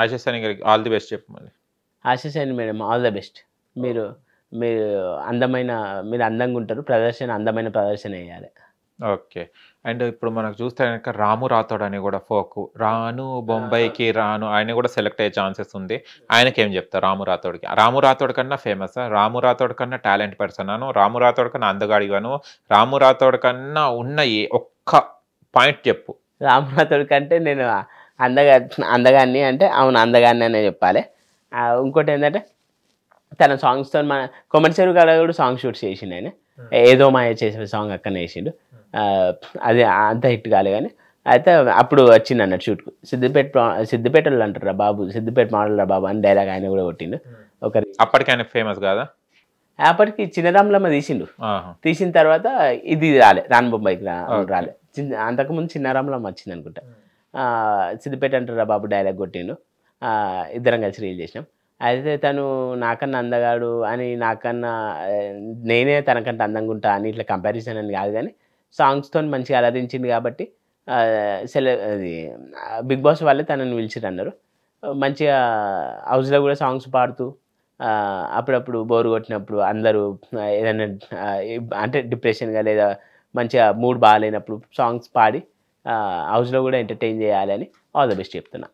ఆశీస్ అని గారికి all the best చెప్పు మళ్ళీ. Ashish madam all the best. మీరు మీరు మీరు అందంగా ఉంటారు. అందమైన ప్రదర్శన వేయాలి. ఓకే. అండ్ ఇప్పుడు మనకు చూస్తే గనక రాము రాథోడ్ అని కూడా ఫోక్ రాను బొంబాయికి రాను ఆయన కూడా సెలెక్ట్ అయ్యే ఛాన్సెస్ ఉంది. ఆయనకేం చెప్తారు రాము రాథోడ్కి? రాము రాథోడ్ కన్నా ఫేమస్, రాము రాథోడ్ కన్నా టాలెంట్ పర్సన్ అను, రాము రాథోడ్ కన్నా అందగాడిగాను, రాము రాథోడ్ కన్నా ఉన్న ఒక్క పాయింట్ చెప్పు. రాము రాథోడ్ కంటే నేను అందగాన్ని అంటే అవును అందగాన్ని అనే చెప్పాలి. ఇంకోటి ఏంటంటే తన సాంగ్స్తో మన కొమర్ చెరువు కాడ కూడా సాంగ్ షూట్ చేసిండు ఆయన. ఏదో మాయ చేసే సాంగ్ అక్కడనే వేసిండు. అది అంత హిట్ కాలే కానీ అయితే అప్పుడు వచ్చింది అన్నట్టు షూట్కు. సిద్దిపేటలో అంటారా బాబు, సిద్దిపేట మోడల్ రా బాబు అని డైలాగ్ ఆయన కూడా కొట్టిండు. అప్పటికి ఆయన ఫేమస్ కాదా? అప్పటికి చిన్నరాములమ్మ తీసిన తర్వాత ఇది రాలే, రాను బొంబాయికి రాలే. అంతకుముందు చిన్నరాములమ్మ వచ్చింది అనుకుంటా. సిద్దిపేట అంటారా బాబు డైలాగ్ కొట్టిండు. ఇద్దరం కలిసి రీల్ చేసినాం. అయితే తను నాకన్నా అందగాడు అని నేనే తనకంటే అందంగా ఉంటా అని ఇట్లా కంపారిజన్ అని కాదు కానీ సాంగ్స్తో మంచిగా అలరించింది కాబట్టి అది బిగ్ బాస్ వాళ్ళే తనని పిలిచిరు అన్నారు. మంచిగా హౌస్లో కూడా సాంగ్స్ పాడుతూ అప్పుడప్పుడు బోరు కొట్టినప్పుడు అందరూ ఏదైనా అంటే డిప్రెషన్గా లేదా మంచిగా మూడ్ బాగాలేనప్పుడు సాంగ్స్ పాడి హౌస్లో కూడా ఎంటర్టైన్ చేయాలని ఆల్ ద బెస్ట్ చెప్తున్నా.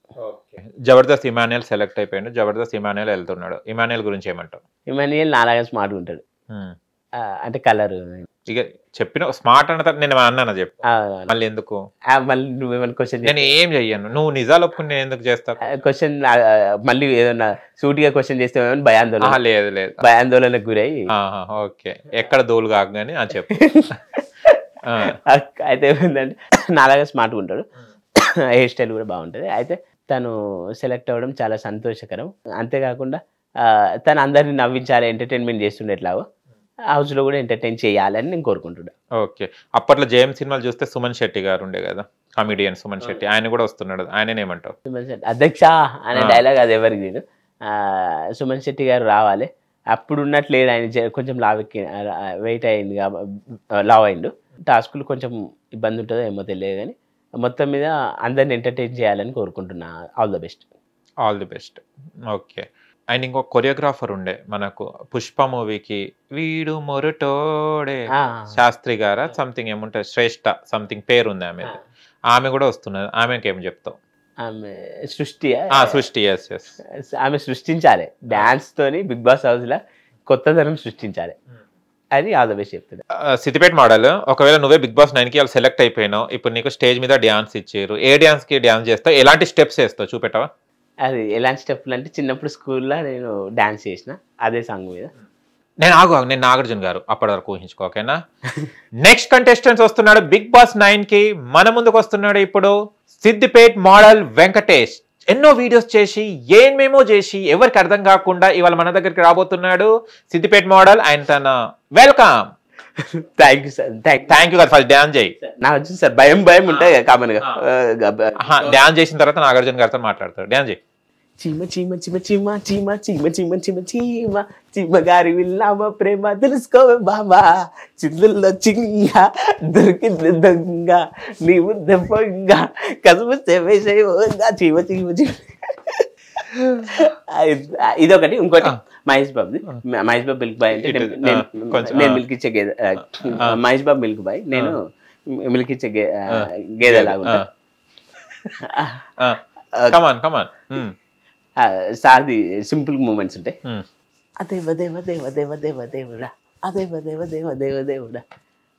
జబర్దస్త్ ఇమాన్యుయల్ సెలెక్ట్ అయిపోయాడు. జబర్దస్త్ ఇమాన్యుయల్ వెళ్తున్నాడు. ఇమాన్యుయల్ గురించి ఏమంటావు? ఇమాన్యుయల్ నాలాగా స్మార్ట్ ఉంటాడు. అంటే కలర్ ఇక చెప్పిన స్మార్ట్ అంటే నేను అన్నాను చెప్పు. మళ్ళీ ఎందుకు మళ్ళీ నువ్వేమైనా క్వశ్చన్? నేను ఏం చెయ్యను. నువ్వు నిజాలు ఒప్పుకుని నేను ఎందుకు చేస్తా క్వశ్చన్? మళ్ళీ ఏదన్నా సూటిగా క్వశ్చన్ చేస్తే భయాందోళన? లేదు లేదు, భయాందోళనకు గురై. ఓకే, ఎక్కడ దోలు కాకగాని అని చెప్పు. అయితే ఏమైందంటే నాలాగా స్మార్ట్గా ఉంటాడు, హెయిర్ స్టైల్ కూడా బాగుంటుంది. అయితే తను సెలెక్ట్ అవ్వడం చాలా సంతోషకరం. అంతేకాకుండా తను అందరినీ నవ్వించాలి, ఎంటర్టైన్మెంట్ చేస్తుండే ఎట్లాగో హౌస్లో కూడా ఎంటర్టైన్ చేయాలని నేను కోరుకుంటున్నా. ఓకే. అప్పట్లో జేఎం సినిమాలు చూస్తే సుమన్ శెట్టి గారు ఉండే కదా, కామెడియన్ సుమన్ శెట్టి, ఆయన కూడా వస్తున్నాడు. ఆయన ఏమంటావు? సుమన్ శెట్టి అధ్యక్ష అనే డైలాగ్ అది ఎవరికి నేను. సుమన్ శెట్టి గారు రావాలి. అప్పుడు ఉన్నట్లు లేదు ఆయన, కొంచెం వెయిట్ అయింది, లావ్ అయిండు. టాస్కులు కొంచెం ఇబ్బంది ఉంటుందో ఏమో తెలియదు కానీ మొత్తం మీద అందరిని ఎంటర్టైన్ చేయాలని కోరుకుంటున్నా. All the best. All the best. Okay. And ఇంకో కొరియోగ్రాఫర్ ఉండే మనకు పుష్ప మూవీకి, వీడు మొరటోడే శాస్త్రి గారా సంథింగ్ ఏముంటుంది, శ్రేష్ఠ సంథింగ్ పేరు ఉంది ఆమె. ఆమె కూడా వస్తున్నది. ఆమెకి ఏం చెప్తావు? ఆమె సృష్టి. ఆమె సృష్టించాలి డాన్స్ తోని. బిగ్ బాస్ హౌస్ లో కొత్తదనం సృష్టించాలి అని ఆల్ ద బెస్ట్ చెప్తాడు. సిద్దిపేట మోడల్, ఒకవేళ నువ్వే బిగ్ బాస్ 9 కి సెలెక్ట్ అయిపోయినావు, ఇప్పుడు నీకు స్టేజ్ మీద డ్యాన్స్ ఇచ్చారు, ఏ డ్యాన్స్ కి డ్యాన్స్ చేస్తావు? ఎలాంటి స్టెప్స్ వేస్తావు చూపెట్టవా? అది ఎలాంటి స్టెప్లు అంటే చిన్నప్పుడు స్కూల్లో నేను డాన్స్ చేసిన అదే సాంగ్ మీద. నేను నాగార్జున గారు అప్పటి వరకు ఊహించుకో, ఓకేనా? నెక్స్ట్ కంటెస్టెంట్స్ వస్తున్నాడు బిగ్ బాస్ 9 కి. మన ముందుకు వస్తున్నాడు ఇప్పుడు సిద్దిపేట్ మోడల్ వెంకటేష్. ఎన్నో వీడియోస్ చేసి ఏమేమో చేసి ఎవరికి అర్థం కాకుండా ఇవాళ మన దగ్గరికి రాబోతున్నాడు సిద్దిపేట్ మోడల్. ఆయన తన welcome. Thank you sir. Thank you కదా. ఫస్ట్ డాన్స్ చేయి. నాకు వచ్చింది సార్, భయం ఉంటాయి కామన్ గా. డాన్స్ చేసిన తర్వాత నాగార్జున గారితో మాట్లాడతాడు. డాన్స్ చేయి. చీమ చీమ చీమ చీమ చీమ చీమ చీమ చీమ చీమ చీమ గారి విల్లామ ప్రేమ తెలుసుకోవే బాబా, చిల్లుల్లో చింగ దొరికింది దొంగ నీవు దెబ్బగా కసుపు సేవేసేగా చీమ చీమ చీమ. ఇదొకటి. ఇంకోటి మహేష్ బాబుది. మహేష్ బాబు మిల్క్ బాయ్ అంటే నేను మిల్క్ ఇచ్చే గేదె. మహేష్ బాబు మిల్క్ బాయ్, నేను మిల్క్ ఇచ్చే గేదె లాగా. సార్ది సింపుల్ మూమెంట్స్ ఉంటాయి. అదేవ దేవ దేవ దేవ దేవ దేవుడా, అదేవ దేవ దేవ దేవ దేవుడా,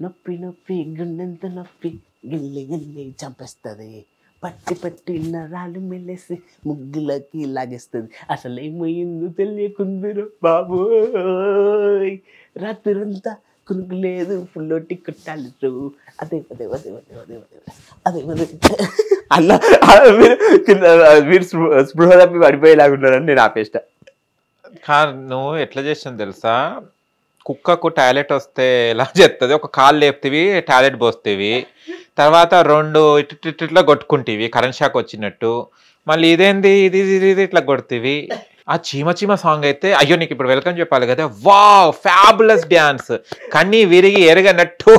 నొప్పి నొప్పి గుండెంత నొప్పి గిల్లి గిల్లి చంపేస్తుంది, పట్టి పట్టి నరాలు మెల్లేసి ముగ్గులకి లాగేస్తుంది, అసలేమయ్యిందో తెలియకుందిరు బాబోయ్, రాత్రంతా కునుకు లేదు పుల్లోటి కుట్టాలి. అదేవ దేవ దేవ దేవ దేవ దేవ అదేవ అన్న మీరు స్పృహ తప్పి పడిపోయేలాగున్నారని నేను ఆపేస్తా. నువ్వు ఎట్లా చేసాను తెలుసా? కుక్కకు టాయిలెట్ వస్తే ఎలా చేస్తుంది, ఒక కాలు లేపుతీవి టాయిలెట్ పోస్తేవి, తర్వాత 2 ఇట్లా కొట్టుకుంటేవి కరెంట్ షాక్ వచ్చినట్టు, మళ్ళీ ఇదేంది ఇది ఇది ఇట్లా కొడుతీవి. ఆ చీమ చీమ సాంగ్ అయితే అయ్యో నీకు ఇప్పుడు వెల్కమ్ చెప్పాలి కదా. వావ్, ఫ్యాబులస్ డ్యాన్స్, కన్నీ విరిగి ఎరగనట్టు.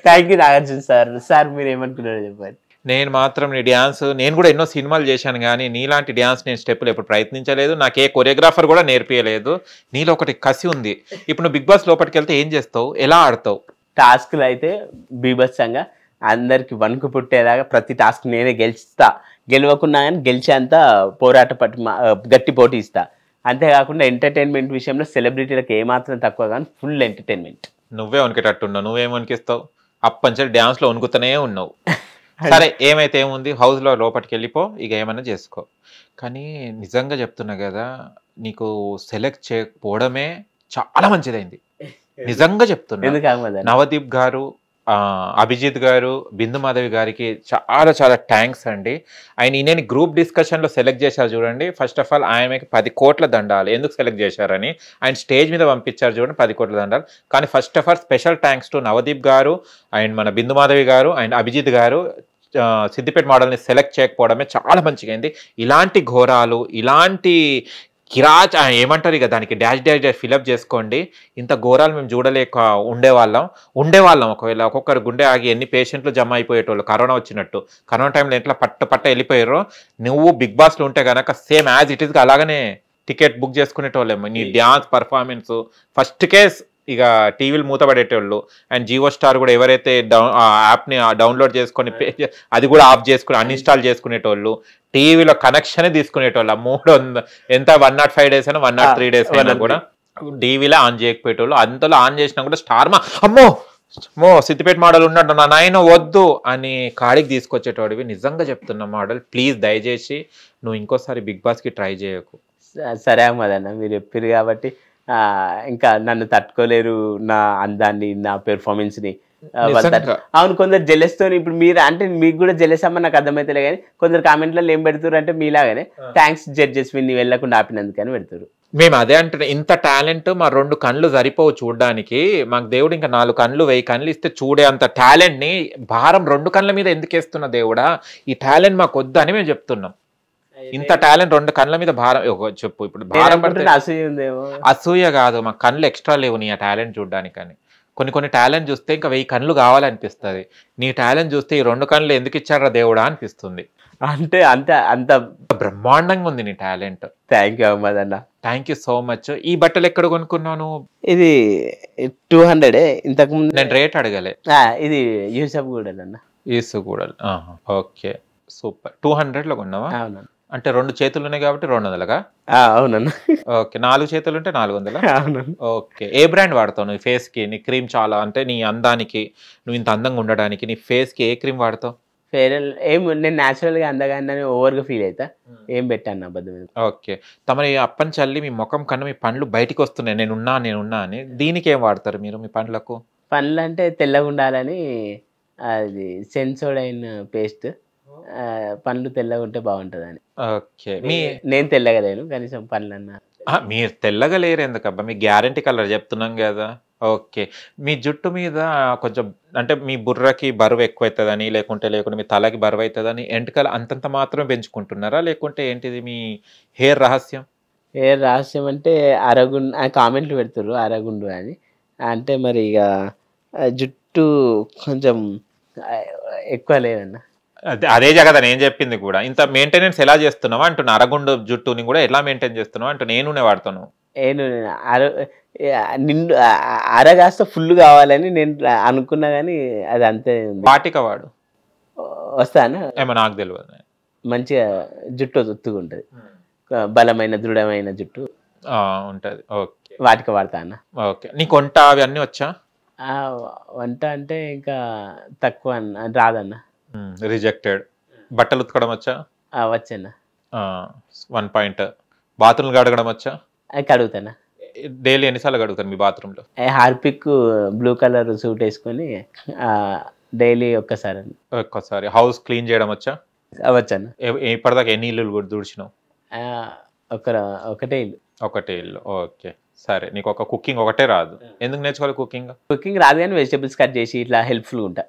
Thank you Nagarjuna sir. Sir మీరు ఏమనుకున్నారో చెప్పండి. నేను మాత్రం నీ డ్యాన్స్ నేను కూడా ఎన్నో సినిమాలు చేశాను కానీ నీలాంటి డ్యాన్స్ నేను స్టెప్పులు ఎప్పుడు ప్రయత్నించలేదు, నాకు ఏ కొరియోగ్రాఫర్ కూడా నేర్పించలేదు. నీలో ఒకటి కసి ఉంది. ఇప్పుడు నువ్వు బిగ్ బాస్ లోపలికి వెళ్తే ఏం చేస్తావు, ఎలా ఆడతావు? టాస్క్లు అయితే బీభత్సంగా అందరికి వణుకు పుట్టేలాగా ప్రతి టాస్క్ నేనే గెలుస్తా, గెలవకున్నా కానీ గెలిచేంత పోరాట గట్టి పోటీ ఇస్తా. అంతేకాకుండా ఎంటర్టైన్మెంట్ విషయంలో సెలబ్రిటీలకు ఏమాత్రం తక్కువ కానీ ఫుల్ ఎంటర్టైన్మెంట్. నువ్వే వణికేటట్టున్నావు, నువ్వేం వణికిస్తావు? అప్పంచే డ్యాన్స్లో వణుకుతూనే ఉన్నావు. సరే ఏమైతే ఏముంది, హౌస్లో లోపలికి వెళ్ళిపో, ఇక ఏమన్నా చేసుకో. కానీ నిజంగా చెప్తున్నా కదా, నీకు సెలెక్ట్ చేయకపోవడమే చాలా మంచిదైంది. నిజంగా చెప్తున్నా. నవదీప్ గారు, అభిజిత్ గారు, బిందు మాధవి గారికి చాలా చాలా థ్యాంక్స్ అండి. నేను గ్రూప్ డిస్కషన్లో సెలెక్ట్ చేశారు చూడండి. ఫస్ట్ ఆఫ్ ఆల్ ఆయనకి 10 కోట్ల దండాలు. ఎందుకు సెలెక్ట్ చేశారని ఆయన స్టేజ్ మీద పంపించారు చూడండి, 10 కోట్ల దండాలు. కానీ first of all special thanks to Navdeep గారు అండ్ మన బిందు మాధవి గారు అండ్ అభిజిత్ గారు. సిద్దిపేట మోడల్ని సెలెక్ట్ చేయకపోవడమే చాలా మంచిగా అయింది. ఇలాంటి ఘోరాలు, ఇలాంటి ఏమంటారు ఇక దానికి డాష్ ఫిలప్ చేసుకోండి. ఇంత ఘోరాలు మేము చూడలేక ఉండేవాళ్ళం. ఒకవేళ ఒక్కొక్కరు గుండె ఆగి ఎన్ని పేషెంట్లు జమ అయిపోయేటోళ్ళు కరోనా వచ్చినట్టు. కరోనా టైంలో ఎట్లా పట్ట వెళ్ళిపోయారో, నువ్వు బిగ్ బాస్లో ఉంటే కనుక సేమ్ యాజ్ ఇట్ ఈస్గా అలాగనే టికెట్ బుక్ చేసుకునేటోళ్ళేమో. నీ డ్యాన్స్ పర్ఫార్మెన్స్ ఫస్ట్ కేస్ ఇక టీవీలు మూతపడేటోళ్ళు. అండ్ జియో స్టార్ కూడా ఎవరైతే యాప్ని డౌన్లోడ్ చేసుకొని అది కూడా ఆఫ్ చేసుకుని అన్ఇన్స్టాల్ చేసుకునేటోళ్ళు, టీవీలో కనెక్షన్ తీసుకునేటోళ్ళు. 105 days అయినా 103 days అయినా కూడా టీవీలో ఆన్ చేయకపోయేటోళ్ళు. అంతలో ఆన్ చేసినా కూడా స్టార్ అమ్మో సిద్దిపేట మోడల్ ఉన్నాడు నా నాయన వద్దు అని కాడికి తీసుకొచ్చేటోడివి. నిజంగా చెప్తున్నా మోడల్, ప్లీజ్ దయచేసి నువ్వు ఇంకోసారి బిగ్ బాస్కి ట్రై చేయకు. సరే అమ్మదన్న, మీరు చెప్పారు కాబట్టి ఇంకా నన్ను తట్టుకోలేరు నా అందాన్ని, నా పెర్ఫార్మెన్స్ని. అవును, కొందరు జెలెస్తో ఇప్పుడు మీరు అంటే మీకు కూడా జెలెస్ అమ్మ నాకు అర్థమైతలే కానీ కొందరు కామెంట్లలో ఏం పెడుతున్నారు అంటే మీలాగానే థ్యాంక్స్ జడ్జెస్ విన్ని వెళ్ళకుండా ఆపినందుకని పెడతారు. మేము అదే అంటున్నాం, ఇంత టాలెంట్ మా 2 కళ్ళు సరిపోవు చూడడానికి. మాకు దేవుడు ఇంకా 4 కళ్ళు 1000 కళ్ళు ఇస్తే చూడే అంత టాలెంట్ని భారం 2 కళ్ళ మీద ఎందుకు వేస్తున్నా దేవుడా? ఈ టాలెంట్ మాకు వద్దు అని మేము చెప్తున్నాం. ఇంత టాలెంట్ 2 కళ్ళ మీద భారం చెప్పు. ఇప్పుడు భారం పడితే అసూయ కాదు, మా కళ్ళు ఎక్స్ట్రా లేవు నీ ఆ టాలెంట్ చూడడానికి అని. కొన్ని టాలెంట్ చూస్తే ఇంకా 1000 కళ్ళు కావాలనిపిస్తుంది. నీ టాలెంట్ చూస్తే ఈ 2 కళ్ళు ఎందుకు ఇచ్చారా దేవుడా అనిపిస్తుంది. అంటే అంత బ్రహ్మాండంగా ఉంది నీ టాలెంట్. థ్యాంక్ యూ అహ్మద్ అన్న, థ్యాంక్ యూ సో మచ్. ఈ బట్టలు ఎక్కడ కొనుక్కున్నాను? ఇది 200. ఇంతకు ముందు నేను రేట్ అడగలే. ఇది యూసఫ్ గూడల్ అన్న. Yousufguda, okay super. 200లో కొన్నావా? అవునన్నా. అంటే 2 చేతులు ఉన్నాయి కాబట్టి 200గా? అవునన్నా. ఓకే, 4 చేతులు ఉంటే 400. ఓకే. ఏ బ్రాండ్ వాడతావు నువ్వు ఫేస్ కి? నీ క్రీమ్ చాలా అంటే నీ అందానికి, నువ్వు ఇంత అందంగా ఉండడానికి నీ ఫేస్ కి ఏ క్రీమ్ వాడతావు? నేను న్యాచురల్ గా అందగానే ఓవర్గా ఫీల్ అవుతా, ఏం పెట్టాను అబద్ధం. ఓకే. తమరి అప్పని చల్లి మీ ముఖం కన్నా మీ పండ్లు బయటికి వస్తున్నాయి, నేనున్నా అని. దీనికి ఏం వాడతారు మీరు మీ పండ్లకు? పండ్లు అంటే తెల్లగా ఉండాలని అది సెన్సోడైన్ పేస్ట్, పండ్లు తెల్లగా ఉంటే బాగుంటుందని. ఓకే. నేను తెల్లగా లేను, కనీసం పండ్లు అన్నా. మీరు తెల్లగా లేరు ఎందుకబ్బా, మీ గ్యారంటీ కలర్ చెప్తున్నాం కదా. ఓకే. మీ జుట్టు మీద కొంచెం అంటే మీ బుర్రకి బరువు ఎక్కువవుతుందని లేకుంటే మీ తలకి బరువు అవుతుందని ఎంటకలు అంతంత మాత్రమే పెంచుకుంటున్నారా, లేకుంటే ఏంటిది మీ హెయిర్ రహస్యం? హెయిర్ రహస్యం అంటే అరగుండు కామెంట్లు పెడుతుర్రు, అరగుండు అని. అంటే మరి ఇక జుట్టు కొంచెం ఎక్కువ లేదన్న. అదే జగదా నేను చెప్పింది కూడా. ఇంత మెయింటెనెన్స్ ఎలా చేస్తున్నావా అంటున్నా, అరగుండు జుట్టుని కూడా ఎలా మెయింటైన్ చేస్తున్నావా అంటూ. నేను వాడుతాను నిండు అరగాస్త ఫుల్ కావాలని నేను అనుకున్నా కానీ అది అంతే. వాటిక వాడు వస్తాను ఏమో నాకు తెలియదు. మంచిగా జుట్టు ఒత్తుగా ఉంటుంది, బలమైన దృఢమైన జుట్టు ఉంటుంది. ఓకే. వాటిక వాడతా అన్న. ఓకే. నీకు వంట అవి అన్నీ వచ్చా? వంట అంటే ఇంకా తక్కువ రాదన్న. రిజెక్టెడ్. బట్టలు ఉతకడం వచ్చా? వచ్చాను. 1 పాయింట్. బాత్రూమ్లు కడగడం వచ్చా? కడుగుతానా. డైలీ ఎన్నిసార్లు కడుగుతాను మీ బాత్రూంలో? హార్పిక్ బ్లూ కలర్ సూట్ వేసుకొని డైలీ ఒక్కసారి. హౌస్ క్లీన్ చేయడం వచ్చా? వచ్చాను. ఇప్పటిదాకా ఎన్ని ఇల్లు కూడా తుడిచినావు? ఒకటే ఇల్లు. ఒకటే ఇల్లు. ఓకే సరే. నీకు ఒక కుకింగ్ ఒకటే రాదు, ఎందుకు నేర్చుకోవాలి కుకింగ్? కుకింగ్ రాదు కానీ వెజిటబుల్స్ కట్ చేసి ఇట్లా హెల్ప్ఫుల్గా ఉంటా.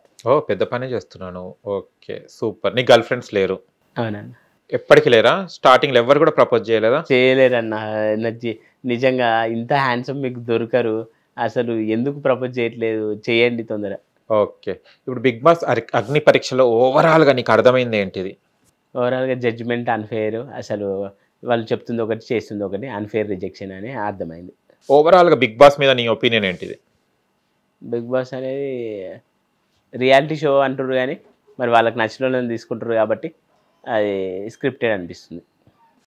పెద్ద పనే చేస్తున్నాను. Okay super. నీ గర్ల్ ఫ్రెండ్స్ లేరు? అవునన్న. ఎప్పటికి లేరా? స్టార్టింగ్లో ఎవరు కూడా ప్రపోజ్ చేయలేదా? చేయలేరన్న. నిజంగా ఇంత హ్యాండ్సమ్ మీకు దొరకరు, అసలు ఎందుకు ప్రపోజ్ చేయట్లేదు, చేయండి తొందర. ఓకే. ఇప్పుడు 'బిగ్ బాస్' అగ్ని పరీక్షలో ఓవరాల్‌గా నీకు అర్థమైంది ఏంటిది? ఓవరాల్‌గా జడ్జిమెంట్ అన్‌ఫెయిర్. అసలు వాళ్ళు చెప్తుంది ఒకటి, చేస్తుంది ఒకటి. అన్‌ఫెయిర్ రిజెక్షన్ అని అర్థమైంది. ఓవరాల్‌గా 'బిగ్ బాస్' మీద నీ ఒపీనియన్ ఏంటిది? 'బిగ్ బాస్' అనేది రియాలిటీ షో అంటుర్రు గానీ, మరి వాళ్ళకి నచ్చినోళ్ళని తీసుకుంటుర్రు కాబట్టి అది స్క్రిప్టెడ్ అనిపిస్తుంది.